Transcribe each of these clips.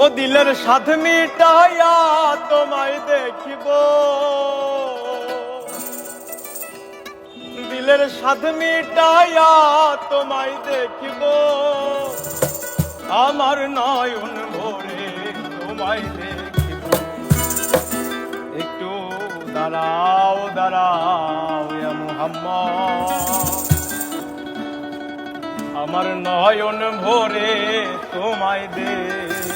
ও দিলের সাধ মিটাইয়া তোমায় দেখিব, দিলের সাধ মিটাইয়া তোমায় দেখিব, আমার নয়ন ভরে তোমায় দেখিব। একটু দাঁড়াও দাঁড়াও ইয়া মুহাম্মদ, আমার নয়ন ভরে তোমায় দেখিব।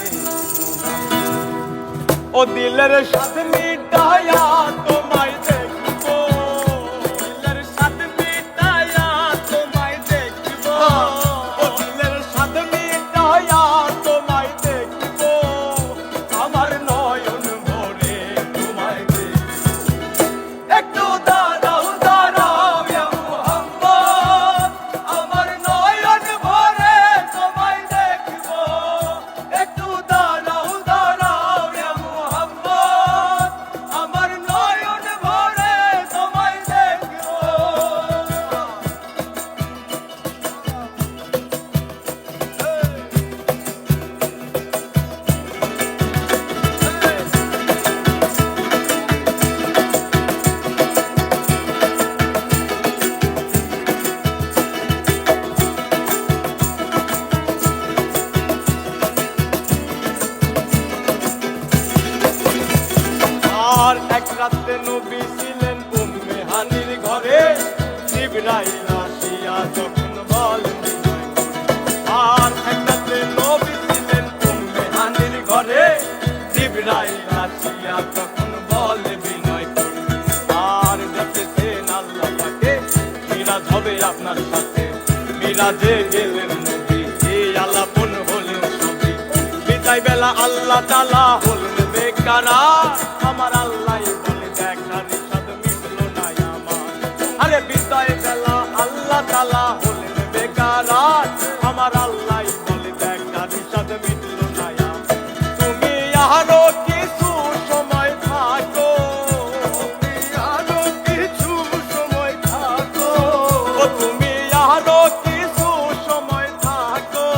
ও দিলের সাথ মিটাইয়া তোমায় দেখিব, দিলের সাথ মিটাইয়া তোমায় দেখিব, ও দিলের সাথ মিটাইয়া তোমায় দেখিব, আমার নয়ন ভরে তোমায় দেখিব। একটু দাঁড়াও দাঁড়াও ইয়া মুহাম্মদ, আমার নয়ন ভরে তোমায় দেখিব। একটু দাঁড়াও দাঁড়াও ইয়া মুহাম্মদ, আমার নয়ন ভরে তোমায় দেখিব। আর এক রাতে নবী ছিলেন উম্মে হানির ঘরে, জিবরাইল আসিয়া যখন বলেন বিনয় করে। আর এক রাতে নবী ছিলেন উম্মে হানির ঘরে, জিবরাইল আসিয়া তখন বলে বিনয় করে। আর দেখেছেন আল্লাহ পাকে মিরাজ হবে আপনার সাথে, মিরাজে গেলেন নবী, এই আলাপন হলেন সবই। বিদায় বেলা আল্লাহ তাআলা হলেন বেকারার, আমার আল্লাহ বলে দেখার সাধ মিটলো না আমার। আরে বিদায় বেলা আল্লাহ তাআলা হলেন বেকারার, আমার আল্লাহ বলে দেখার সাধ মিটলো না আমার। তুমি আরো কিছু সময় থাকো, তুমি আরো কিছু সময় থাকো, ও তুমি আরো কিছু সময় থাকো,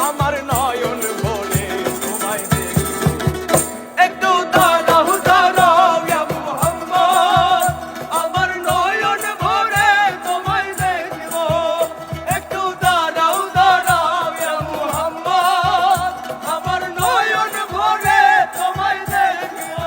আমার নয়ন ভরে তোমায় দেখিব। একটু দাঁড়াও দাঁড়াও ইয়া মুহাম্মদ, আমার নয়ন ভরে তোমায় দেখিব। একটু দাঁড়াও দাঁড়াও ইয়া মুহাম্মদ, আমার নয়ন ভরে তোমায় দেখিব।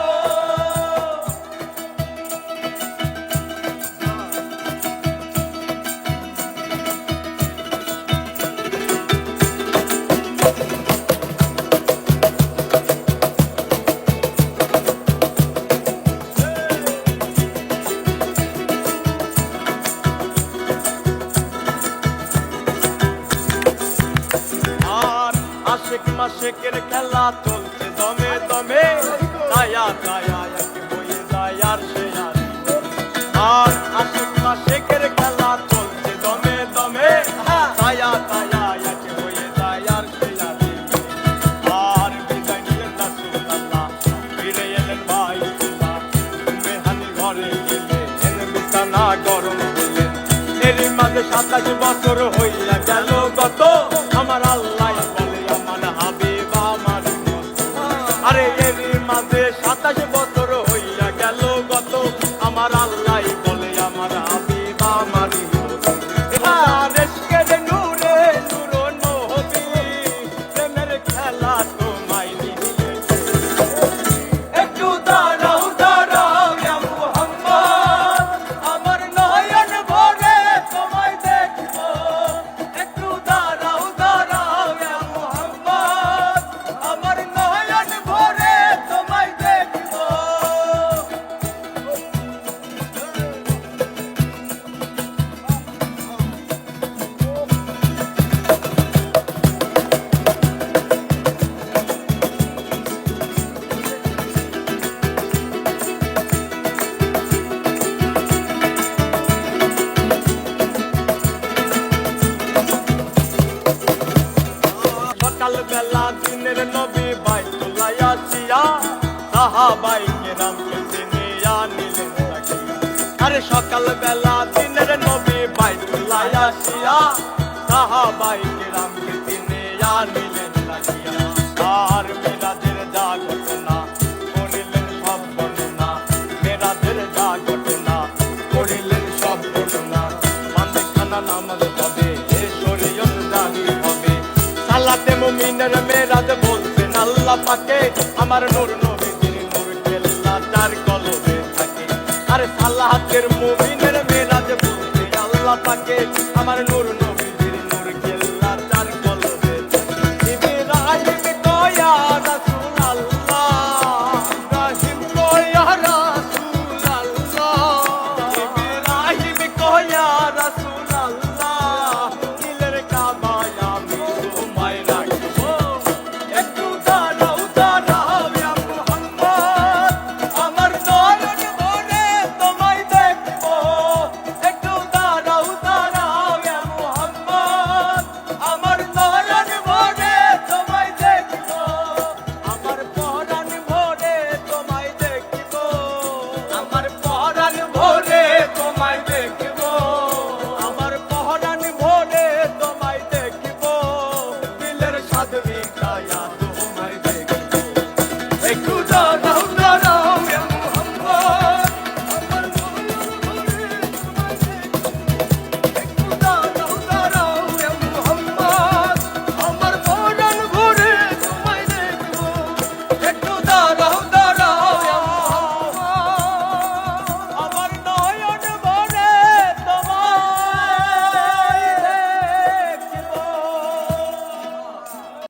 আর আশেক মাশেকের খেলা চলছে দমে দমে, তায়া তায়া এক হয়ে যায় আর সে আর। আর আশেক মাশেকের খেলা চলছে দমে দমে, তায়া তায়া এক হয়ে যায় আর সে আর। আর বিদায় নিলেন রাসূলুল্লাহ, ফিরে এলেন বাইতুল্লাহ, উম্মে হানি ঘরে গেলেন, বিছানা গরম হলেন। এরই মাঝে 27 বছর হইয়া গেল গত, আমার আল্লাহ বলে আমার হাবিব আমার মত। আরে এরই মাঝে 27 বছর হইয়া গেল গত, আমার আল্লাহ বলে আমার হাবিব আমার মত। আর ইশকের নূরে নূর নবী, প্রেমের খেলা তোমায় নিয়ে। একটু দাঁড়াও দাঁড়াও ইয়া মুহাম্মদ, আমার নয়ন ভরে তোমায় দেখিব। একটু দাঁড়াও দাঁড়াও ইয়া মুহাম্মদ, আমার নয়ন ভরে তোমায় দেখিব। সকাল বেলা দিনের নবী বাইতুল্লাহ আসিয়া, সাহাবায়ে কেরামকে চিনিয়া নিলেন তাকিয়া। আরে সকাল বেলা দিনের নবী বাইতুল্লাহ আসিয়া, সাহাবায়ে কেরামকে চিনিয়া নিলেন তাকিয়া। আর আল্লাহ পাকে আমার নূর নবীজির নূর কেল্লা যার কলবে থাকে। আরে সালাহাতের মুমিনের মেরাজ বলতে আল্লাহ পাকে আমার নূর নবী